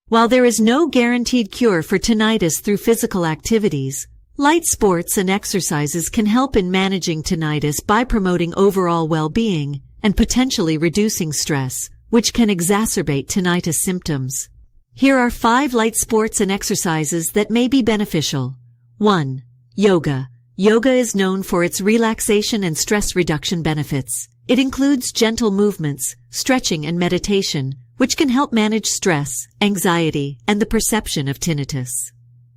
While there is no guaranteed cure for tinnitus through physical activities, light sports and exercises can help in managing tinnitus by promoting overall well-being and potentially reducing stress, which can exacerbate tinnitus symptoms. Here are 5 light sports and exercises that may be beneficial. 1. Yoga. Yoga is known for its relaxation and stress reduction benefits. It includes gentle movements, stretching, and meditation, which can help manage stress, anxiety, and the perception of tinnitus.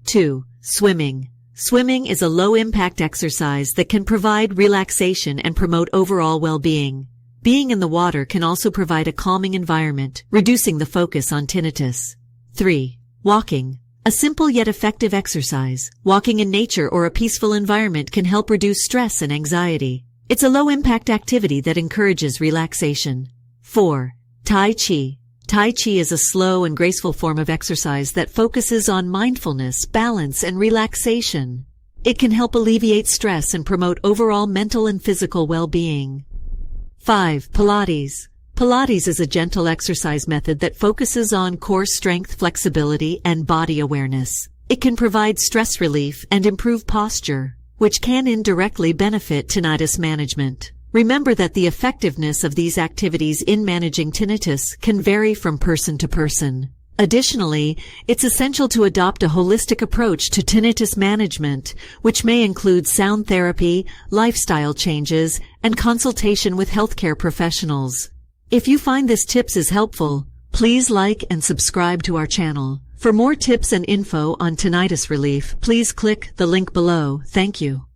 2. Swimming. Swimming is a low-impact exercise that can provide relaxation and promote overall well-being. Being in the water can also provide a calming environment, reducing the focus on tinnitus. 3. Walking. A simple yet effective exercise. Walking in nature or a peaceful environment can help reduce stress and anxiety. It's a low-impact activity that encourages relaxation. 4. Tai Chi. Tai Chi is a slow and graceful form of exercise that focuses on mindfulness, balance, and relaxation. It can help alleviate stress and promote overall mental and physical well-being. 5. Pilates. Pilates is a gentle exercise method that focuses on core strength, flexibility, and body awareness. It can provide stress relief and improve posture, which can indirectly benefit tinnitus management. Remember that the effectiveness of these activities in managing tinnitus can vary from person to person. Additionally, it's essential to adopt a holistic approach to tinnitus management, which may include sound therapy, lifestyle changes, and consultation with healthcare professionals. If you find this tips is helpful, please like and subscribe to our channel. For more tips and info on tinnitus relief, please click the link below. Thank you.